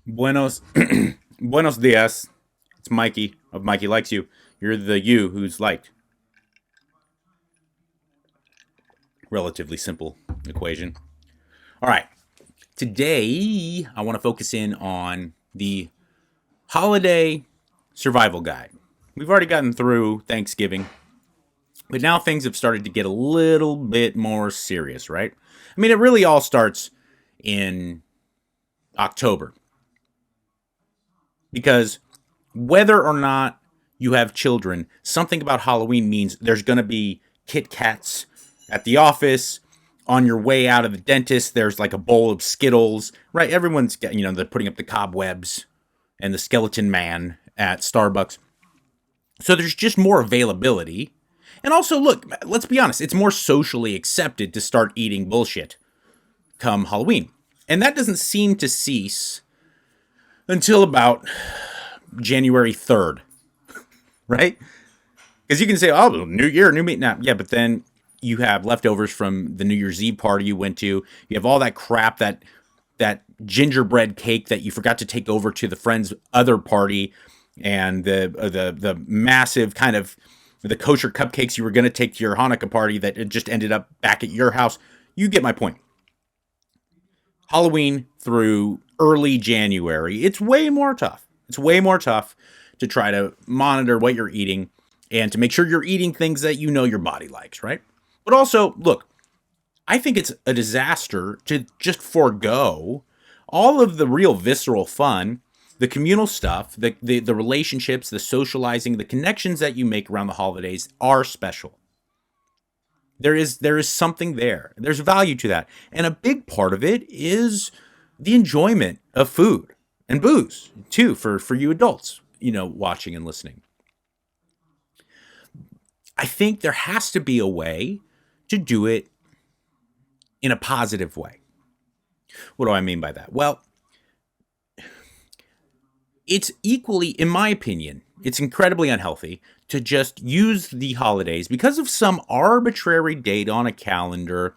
Buenos, buenos dias. It's Mikey of Mikey Likes You. You're the you who's liked. Relatively simple equation. All right. Today, I want to focus in on the holiday survival guide. We've already gotten through Thanksgiving, but now things have started to get a little bit more serious, right? I mean, it really all starts in October because whether or not you have children, something about Halloween means there's going to be Kit Kats at the office. On your way out of the dentist, there's like a bowl of Skittles, right? Everyone's got, they're putting up the cobwebs and the skeleton man at Starbucks. So there's just more availability. And also, look, let's be honest, it's more socially accepted to start eating bullshit come Halloween. And that doesn't seem to cease until about January 3rd, right? Because you can say, oh, New Year, new meat. Now, yeah, but then you have leftovers from the New Year's Eve party you went to. You have all that crap, that gingerbread cake that you forgot to take over to the friend's other party, and the massive kind of the kosher cupcakes you were going to take to your Hanukkah party that it just ended up back at your house. You get my point. Halloween through early January, it's way more tough. It's way more tough to try to monitor what you're eating and to make sure you're eating things that you know your body likes, right? But also, look, I think it's a disaster to just forego all of the real visceral fun, the communal stuff, the relationships, the socializing, the connections that you make around the holidays are special. There is something there. There's value to that. And a big part of it is the enjoyment of food and booze, too, for you adults, watching and listening. I think there has to be a way to do it in a positive way. What do I mean by that? Well, it's equally, in my opinion, it's incredibly unhealthy to just use the holidays because of some arbitrary date on a calendar.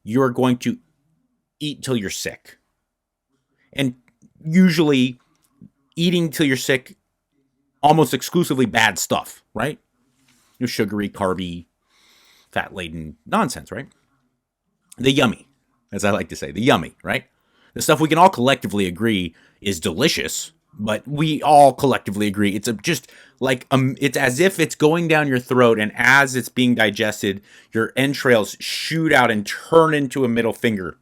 You're going to eat till you're sick. And usually, eating till you're sick, almost exclusively bad stuff, right? Sugary, carby, fat laden nonsense, right? The yummy, as I like to say, the yummy, right? The stuff we can all collectively agree is delicious, but we all collectively agree just like it's as if it's going down your throat, and as it's being digested, your entrails shoot out and turn into a middle finger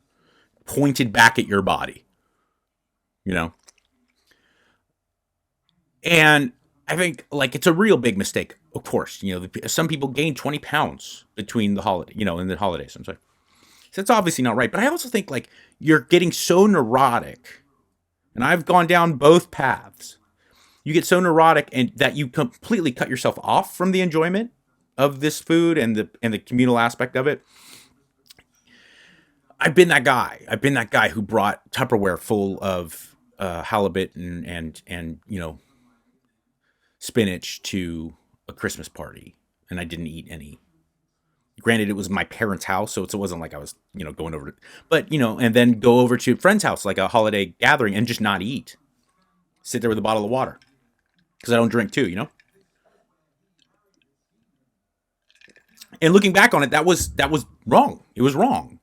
pointed back at your body, you know? And I think like it's a real big mistake. Of course, some people gain 20 pounds between the holiday, in the holidays. I'm sorry. So that's obviously not right. But I also think like you're getting so neurotic, and I've gone down both paths. You get so neurotic and that you completely cut yourself off from the enjoyment of this food and the communal aspect of it. I've been that guy. I've been that guy who brought Tupperware full of halibut and spinach to a Christmas party, and I didn't eat any. Granted, it was my parents' house, so it wasn't like I was, going over to, but, and then go over to a friend's house, like a holiday gathering, and just not eat. Sit there with a bottle of water. Because I don't drink too. And looking back on it, that was wrong. It was wrong.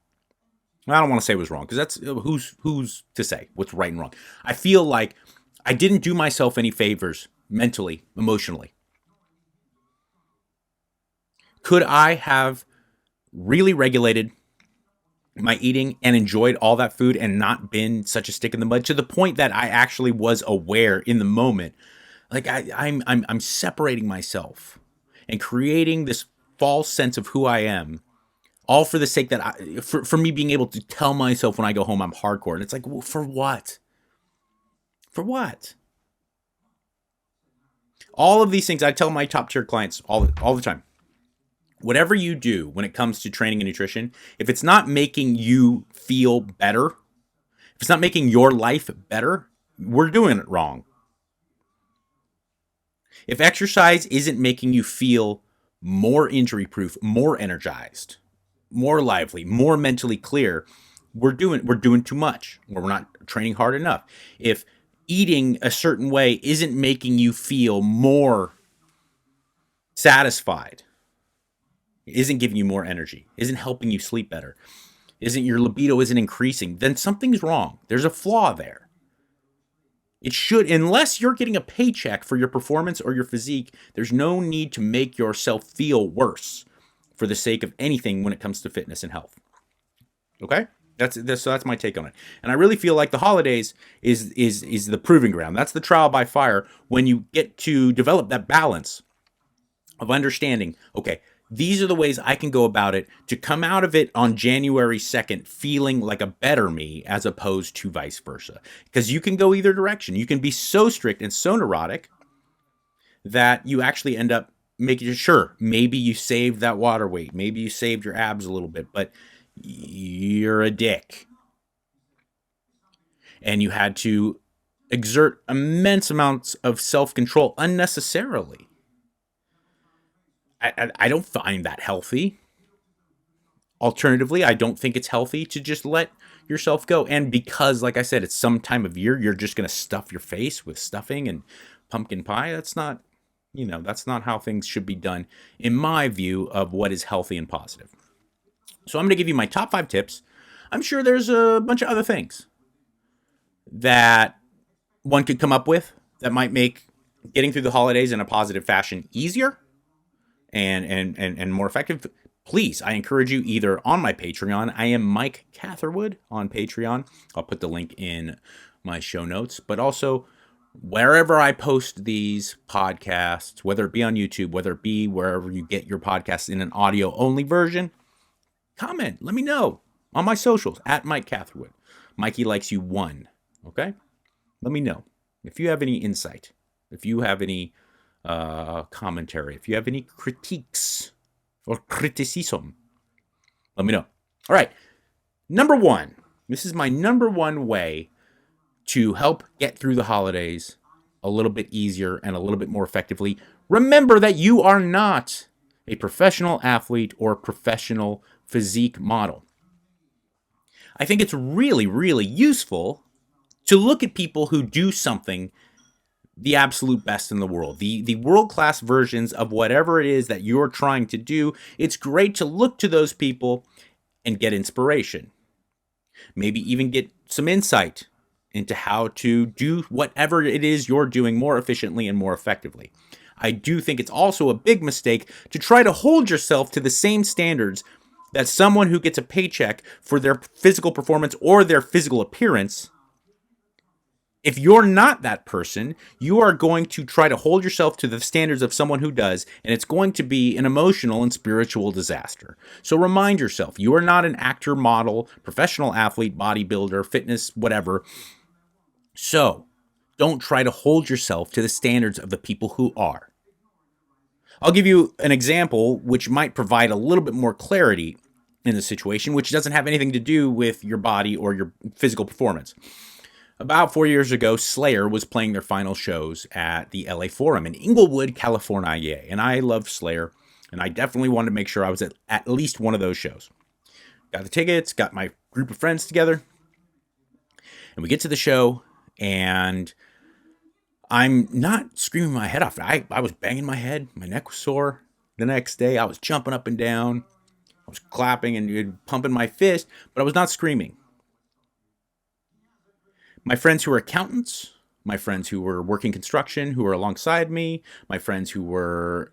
I don't want to say it was wrong, because that's, who's to say what's right and wrong. I feel like I didn't do myself any favors mentally, emotionally. Could I have really regulated my eating and enjoyed all that food and not been such a stick in the mud to the point that I actually was aware in the moment? Like I'm separating myself and creating this false sense of who I am, all for the sake that for me being able to tell myself when I go home I'm hardcore. And it's like, well, for what? For what? All of these things I tell my top tier clients all the time. Whatever you do when it comes to training and nutrition, if it's not making you feel better, if it's not making your life better, we're doing it wrong. If exercise isn't making you feel more injury proof, more energized, more lively, more mentally clear, we're doing too much, or we're not training hard enough. If eating a certain way isn't making you feel more satisfied, isn't giving you more energy, isn't helping you sleep better, isn't your libido isn't increasing, then something's wrong. There's a flaw there. It should, unless you're getting a paycheck for your performance or your physique, there's no need to make yourself feel worse for the sake of anything when it comes to fitness and health. Okay? So that's my take on it. And I really feel like the holidays is the proving ground. That's the trial by fire when you get to develop that balance of understanding, okay, these are the ways I can go about it to come out of it on January 2nd feeling like a better me as opposed to vice versa. Because you can go either direction. You can be so strict and so neurotic that you actually end up making sure maybe you saved that water weight. Maybe you saved your abs a little bit, but you're a dick. And you had to exert immense amounts of self-control unnecessarily. I don't find that healthy. Alternatively, I don't think it's healthy to just let yourself go. And because, like I said, it's some time of year, you're just going to stuff your face with stuffing and pumpkin pie. That's not how things should be done, in my view, of what is healthy and positive. So I'm going to give you my top 5 tips. I'm sure there's a bunch of other things that one could come up with that might make getting through the holidays in a positive fashion easier and more effective. Please, I encourage you either on my Patreon. I am Mike Catherwood on Patreon. I'll put the link in my show notes, but also wherever I post these podcasts, whether it be on YouTube, whether it be wherever you get your podcasts in an audio only version, comment, let me know on my socials at Mike Catherwood. Mikey likes you 1. Okay? Let me know if you have any insight, if you have any commentary, if you have any critiques or criticism, let me know. All right. Number 1. This is my number 1 way to help get through the holidays a little bit easier and a little bit more effectively. Remember that you are not a professional athlete or professional physique model. I think it's really, really useful to look at people who do something the absolute best in the world, the world-class versions of whatever it is that you're trying to do. It's great to look to those people and get inspiration. Maybe even get some insight into how to do whatever it is you're doing more efficiently and more effectively. I do think it's also a big mistake to try to hold yourself to the same standards that someone who gets a paycheck for their physical performance or their physical appearance. If you're not that person, you are going to try to hold yourself to the standards of someone who does, and it's going to be an emotional and spiritual disaster. So remind yourself, you are not an actor, model, professional athlete, bodybuilder, fitness, whatever. So don't try to hold yourself to the standards of the people who are. I'll give you an example which might provide a little bit more clarity in the situation, which doesn't have anything to do with your body or your physical performance. About 4 years ago, Slayer was playing their final shows at the LA Forum in Inglewood, California. And I love Slayer, and I definitely wanted to make sure I was at least one of those shows. Got the tickets, got my group of friends together, and we get to the show, and I'm not screaming my head off. I was banging my head. My neck was sore. The next day, I was jumping up and down. I was clapping and pumping my fist, but I was not screaming. My friends who were accountants, my friends who were working construction, who were alongside me, my friends who were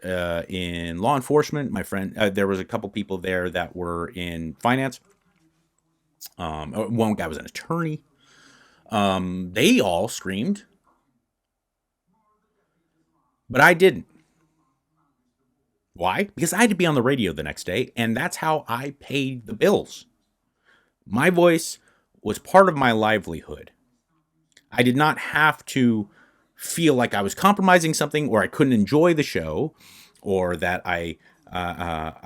in law enforcement, there was a couple people there that were in finance. One guy was an attorney. They all screamed, but I didn't. Why? Because I had to be on the radio the next day, and that's how I paid the bills. My voice was part of my livelihood. I did not have to feel like I was compromising something, or I couldn't enjoy the show, or that I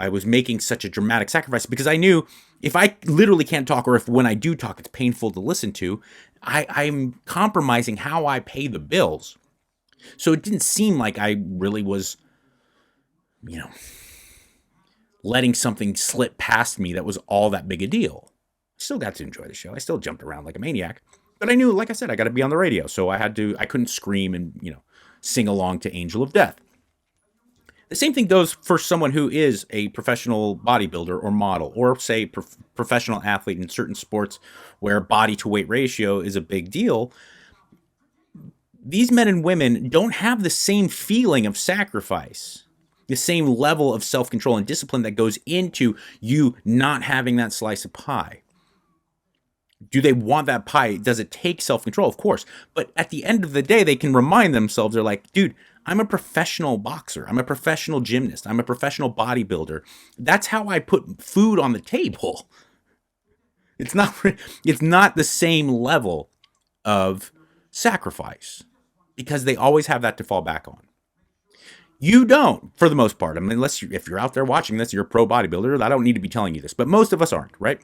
was making such a dramatic sacrifice, because I knew if I literally can't talk, or if when I do talk it's painful to listen to, I'm compromising how I pay the bills. So it didn't seem like I really was, letting something slip past me that was all that big a deal. Still got to enjoy the show. I still jumped around like a maniac. But I knew, like I said, I got to be on the radio. So I couldn't scream and, sing along to Angel of Death. The same thing goes for someone who is a professional bodybuilder or model, or say professional athlete in certain sports where body to weight ratio is a big deal. These men and women don't have the same feeling of sacrifice, the same level of self-control and discipline that goes into you not having that slice of pie. Do they want that pie? Does it take self-control? Of course. But at the end of the day, they can remind themselves, they're like, dude, I'm a professional boxer. I'm a professional gymnast. I'm a professional bodybuilder. That's how I put food on the table. It's not the same level of sacrifice because they always have that to fall back on. You don't, for the most part. I mean, if you're out there watching this, you're a pro bodybuilder. I don't need to be telling you this, but most of us aren't, right?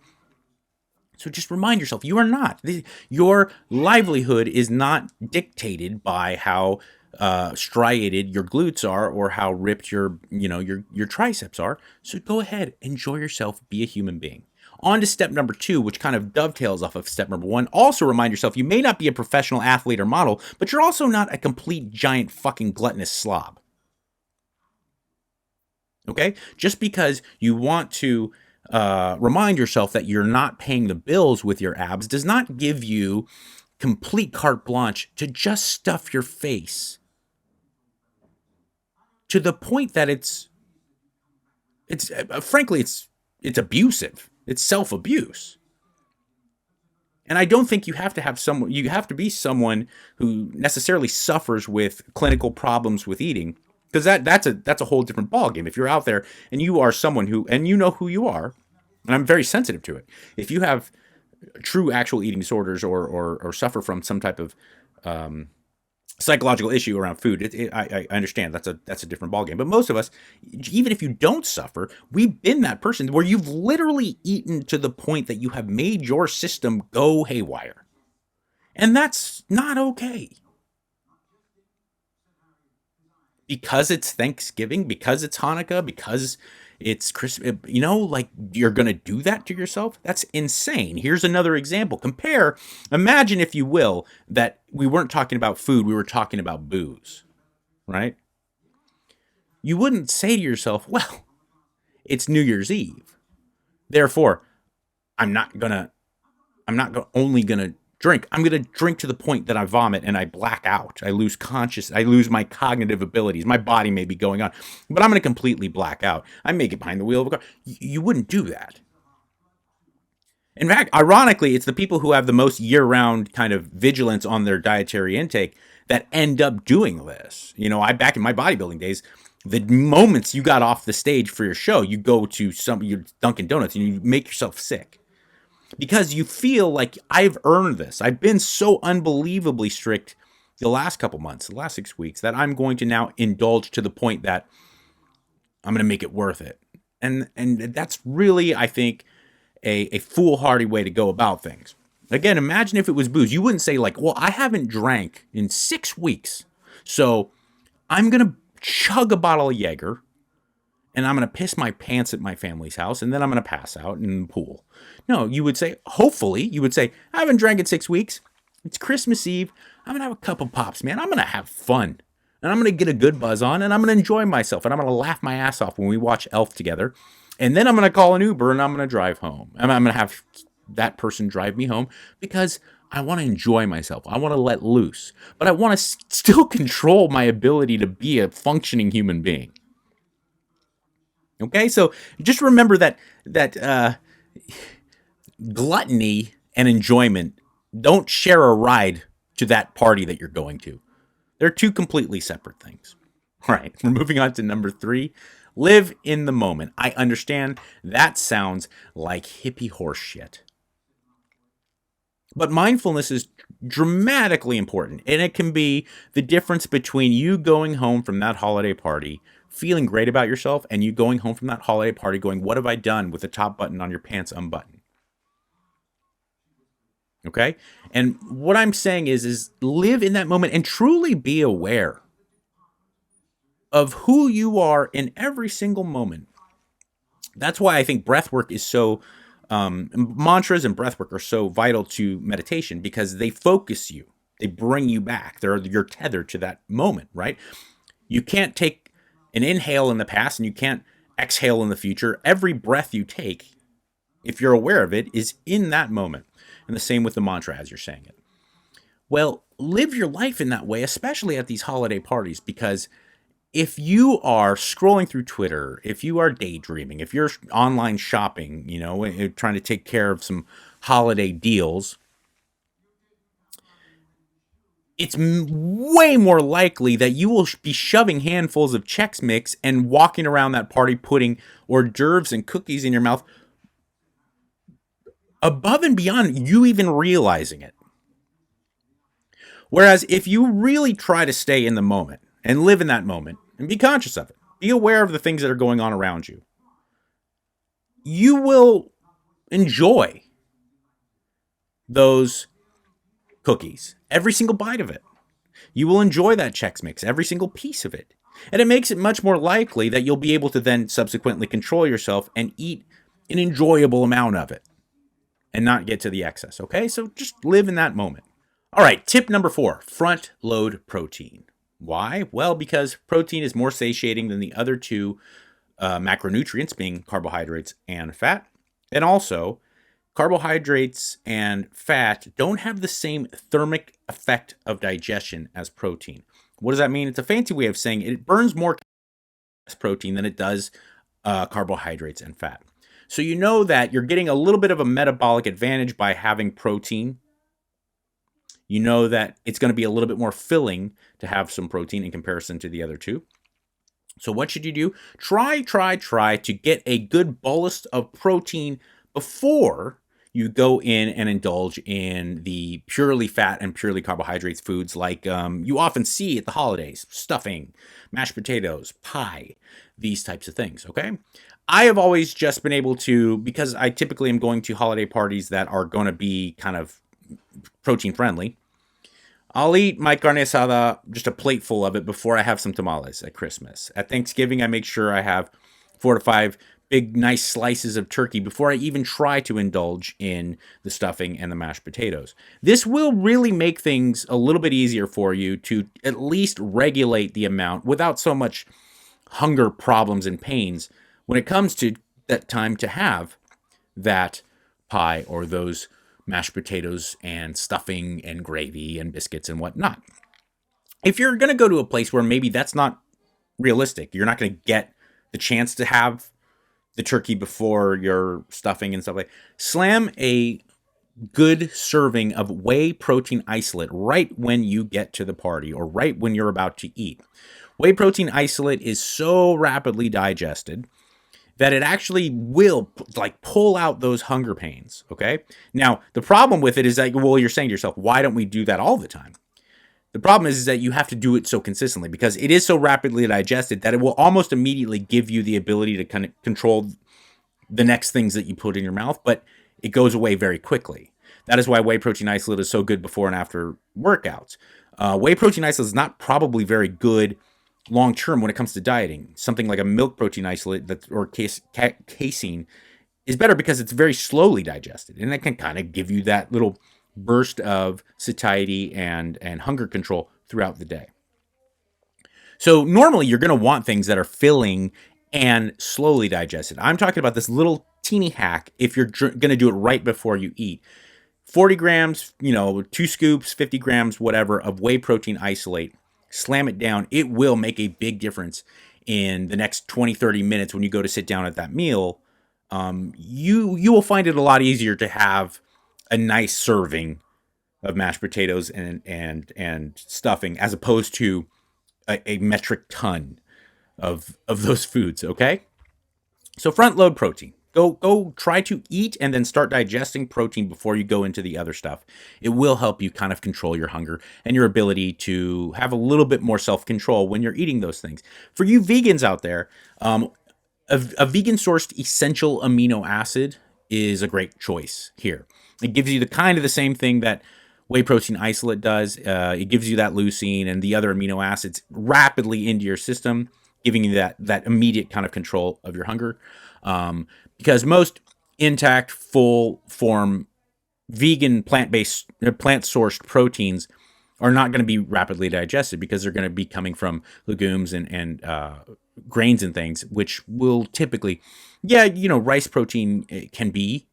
So just remind yourself, you are not. Your livelihood is not dictated by how striated your glutes are or how ripped your triceps are. So go ahead, enjoy yourself, be a human being. On to step number 2, which kind of dovetails off of step number 1. Also remind yourself, you may not be a professional athlete or model, but you're also not a complete giant fucking gluttonous slob. Okay? Just because you want to remind yourself that you're not paying the bills with your abs does not give you complete carte blanche to just stuff your face to the point that it's frankly it's abusive. It's self-abuse. And I don't think you have to be someone who necessarily suffers with clinical problems with eating, because that's a whole different ballgame. If you're out there and you are someone and you know who you are, and I'm very sensitive to it. If you have true actual eating disorders or suffer from some type of psychological issue around food, I understand that's a different ballgame. But most of us, even if you don't suffer, we've been that person where you've literally eaten to the point that you have made your system go haywire. And that's not okay. Because it's Thanksgiving, because it's Hanukkah, because it's Christmas, you're going to do that to yourself? That's insane. Here's another example. Imagine, if you will, that we weren't talking about food, we were talking about booze, right? You wouldn't say to yourself, well, it's New Year's Eve. Therefore, I'm not only going to drink. I'm going to drink to the point that I vomit and I black out. I lose my cognitive abilities. My body may be going on, but I'm going to completely black out. I may get behind the wheel of a car. You wouldn't do that. In fact, ironically, it's the people who have the most year-round kind of vigilance on their dietary intake that end up doing this. Back in my bodybuilding days, the moments you got off the stage for your show, you go to your Dunkin' Donuts and you make yourself sick. Because you feel like, I've earned this. I've been so unbelievably strict the last couple months, the last 6 weeks, that I'm going to now indulge to the point that I'm going to make it worth it. And that's really, I think, a foolhardy way to go about things. Again, imagine if it was booze. You wouldn't say like, well, I haven't drank in 6 weeks, so I'm going to chug a bottle of Jaeger, and I'm going to piss my pants at my family's house, and then I'm going to pass out in the pool. No, you would say, I haven't drank in 6 weeks. It's Christmas Eve. I'm going to have a couple pops, man. I'm going to have fun. And I'm going to get a good buzz on, and I'm going to enjoy myself, and I'm going to laugh my ass off when we watch Elf together. And then I'm going to call an Uber, and I'm going to drive home. And I'm going to have that person drive me home because I want to enjoy myself. I want to let loose. But I want to still control my ability to be a functioning human being. Okay, so just remember that gluttony and enjoyment don't share a ride to that party that you're going to. They're two completely separate things. All right, we're moving on to number 3. Live in the moment. I understand that sounds like hippie horse shit. But mindfulness is dramatically important, and it can be the difference between you going home from that holiday party feeling great about yourself and you going home from that holiday party going, what have I done with the top button on your pants unbuttoned? Okay? And what I'm saying is live in that moment and truly be aware of who you are in every single moment. That's why I think breath work is so Mantras and breathwork are so vital to meditation because they focus you. They bring you back. You're tethered to that moment, right? You can't take an inhale in the past and you can't exhale in the future. Every breath you take, if you're aware of it, is in that moment. And the same with the mantra as you're saying it. Well, live your life in that way, especially at these holiday parties, because if you are scrolling through Twitter, if you are daydreaming, if you're online shopping, trying to take care of some holiday deals, it's way more likely that you will be shoving handfuls of Chex Mix and walking around that party putting hors d'oeuvres and cookies in your mouth above and beyond you even realizing it. Whereas if you really try to stay in the moment and live in that moment and be conscious of it, be aware of the things that are going on around you, you will enjoy those cookies, every single bite of it. You will enjoy that Chex Mix, every single piece of it. And it makes it much more likely that you'll be able to then subsequently control yourself and eat an enjoyable amount of it and not get to the excess, okay? So just live in that moment. All right, tip number 4, front load protein. Why? Well, because protein is more satiating than the other two macronutrients, being carbohydrates and fat. And also, carbohydrates and fat don't have the same thermic effect of digestion as protein. What does that mean? It's a fancy way of saying it burns more protein than it does carbohydrates and fat. So you know that you're getting a little bit of a metabolic advantage by having protein. You know that it's going to be a little bit more filling to have some protein in comparison to the other two. So what should you do? Try to get a good bolus of protein before you go in and indulge in the purely fat and purely carbohydrates foods like you often see at the holidays: stuffing, mashed potatoes, pie, these types of things, okay? I have always just been able to, because I typically am going to holiday parties that are going to be kind of protein friendly, I'll eat my carne asada, just a plate full of it, before I have some tamales at Christmas. At Thanksgiving, I make sure I have 4 to 5 big, nice slices of turkey before I even try to indulge in the stuffing and the mashed potatoes. This will really make things a little bit easier for you to at least regulate the amount without so much hunger problems and pains when it comes to that time to have that pie or those mashed potatoes and stuffing and gravy and biscuits and whatnot. If you're going to go to a place where maybe that's not realistic, you're not going to get the chance to have the turkey before your stuffing and stuff like that, slam a good serving of whey protein isolate right when you get to the party or right when you're about to eat. Whey protein isolate is so rapidly digested that it actually will like pull out those hunger pains, okay? Now, the problem with it is that, well, you're saying to yourself, why don't we do that all the time? The problem is that you have to do it so consistently because it is so rapidly digested that it will almost immediately give you the ability to kind of control the next things that you put in your mouth, but it goes away very quickly. That is why whey protein isolate is so good before and after workouts. Whey protein isolate is not probably very good long term when it comes to dieting. Something like a milk protein isolate or casein is better because it's very slowly digested, and it can kind of give you that little burst of satiety and hunger control throughout the day. So normally you're going to want things that are filling and slowly digested. I'm talking about this little teeny hack if you're going to do it right before you eat. 40 grams, 2 scoops, 50 grams, whatever, of whey protein isolate. Slam it down. It will make a big difference in the next 20, 30 minutes when you go to sit down at that meal. You will find it a lot easier to have a nice serving of mashed potatoes and stuffing as opposed to a metric ton of those foods, okay? So front load protein. Go try to eat and then start digesting protein before you go into the other stuff. It will help you kind of control your hunger and your ability to have a little bit more self-control when you're eating those things. For you vegans out there, a vegan-sourced essential amino acid is a great choice here. It gives you the same thing that whey protein isolate does. It gives you that leucine and the other amino acids rapidly into your system, giving you that immediate kind of control of your hunger. Because most intact, full form, vegan, plant-based, plant-sourced proteins are not going to be rapidly digested because they're going to be coming from legumes and grains and things, which will typically, rice protein can be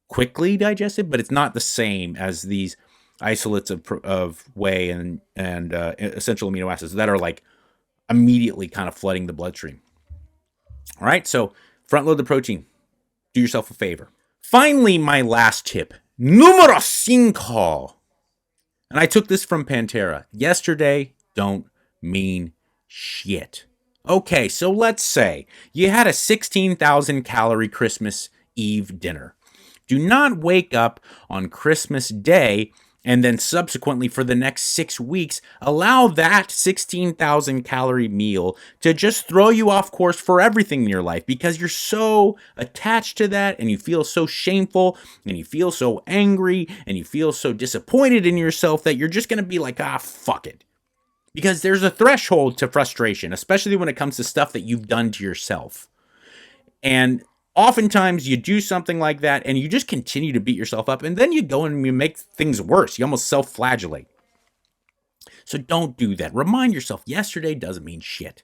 quickly digested, but it's not the same as these isolates of whey and essential amino acids that are like immediately kind of flooding the bloodstream. All right, so front load the protein. Do yourself a favor. Finally, my last tip, numero cinco. And I took this from Pantera. Yesterday don't mean shit. Okay, so let's say you had a 16,000 calorie Christmas Eve dinner. Do not wake up on Christmas Day and then subsequently for the next 6 weeks, allow that 16,000 calorie meal to just throw you off course for everything in your life because you're so attached to that and you feel so shameful and you feel so angry and you feel so disappointed in yourself that you're just going to be like, fuck it. Because there's a threshold to frustration, especially when it comes to stuff that you've done to yourself. And oftentimes you do something like that and you just continue to beat yourself up and then you go and you make things worse. You almost self-flagellate. So don't do that. Remind yourself yesterday doesn't mean shit.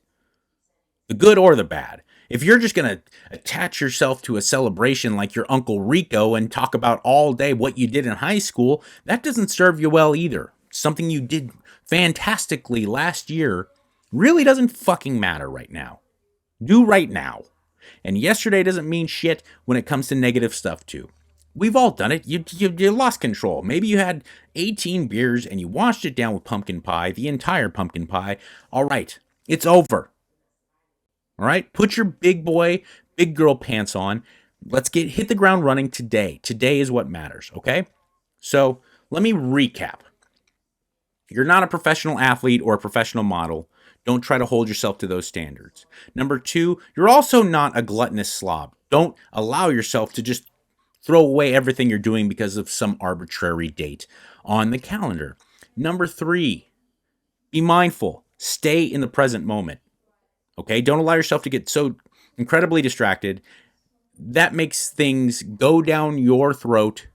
The good or the bad. If you're just going to attach yourself to a celebration like your Uncle Rico and talk about all day what you did in high school, that doesn't serve you well either. Something you did fantastically last year really doesn't fucking matter right now. Do right now. And yesterday doesn't mean shit when it comes to negative stuff too. We've all done it. You lost control. Maybe you had 18 beers and you washed it down with pumpkin pie, the entire pumpkin pie. All right, it's over. All right, put your big boy, big girl pants on. Let's hit the ground running today. Today is what matters, okay? So let me recap. You're not a professional athlete or a professional model. Don't try to hold yourself to those standards. Number 2, you're also not a gluttonous slob. Don't allow yourself to just throw away everything you're doing because of some arbitrary date on the calendar. Number 3, be mindful. Stay in the present moment. Okay? Don't allow yourself to get so incredibly distracted. That makes things go down your throat.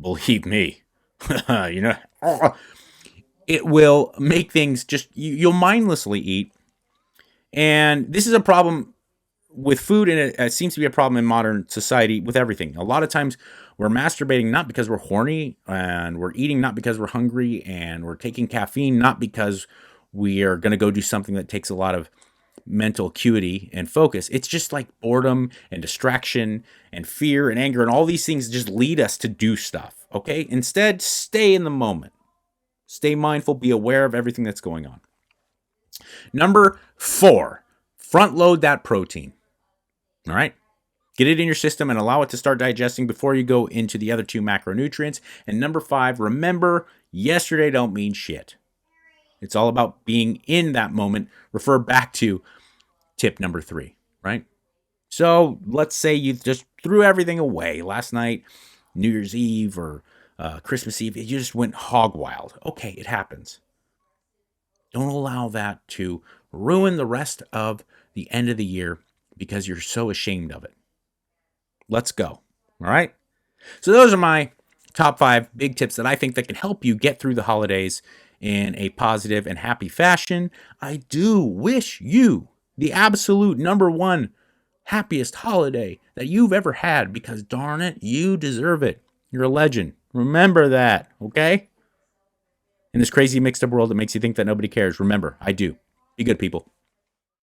Believe me. It will make things just, you'll mindlessly eat. And this is a problem with food, and it seems to be a problem in modern society with everything. A lot of times we're masturbating not because we're horny, and we're eating not because we're hungry, and we're taking caffeine not because we are going to go do something that takes a lot of mental acuity and focus. It's just like boredom and distraction and fear and anger, and all these things just lead us to do stuff, okay? Instead, stay in the moment. Stay mindful, be aware of everything that's going on. Number 4, front load that protein. All right? Get it in your system and allow it to start digesting before you go into the other 2 macronutrients. And number 5, remember, yesterday don't mean shit. It's all about being in that moment. Refer back to tip number 3, right? So let's say you just threw everything away last night, New Year's Eve or Christmas Eve. You just went hog wild. Okay, it happens. Don't allow that to ruin the rest of the end of the year because you're so ashamed of it. Let's go. All right? So those are my top 5 big tips that I think that can help you get through the holidays in a positive and happy fashion. I do wish you the absolute number 1 happiest holiday that you've ever had because darn it, you deserve it. You're a legend. Remember that, okay? In this crazy mixed up world that makes you think that nobody cares, remember, I do. Be good, people.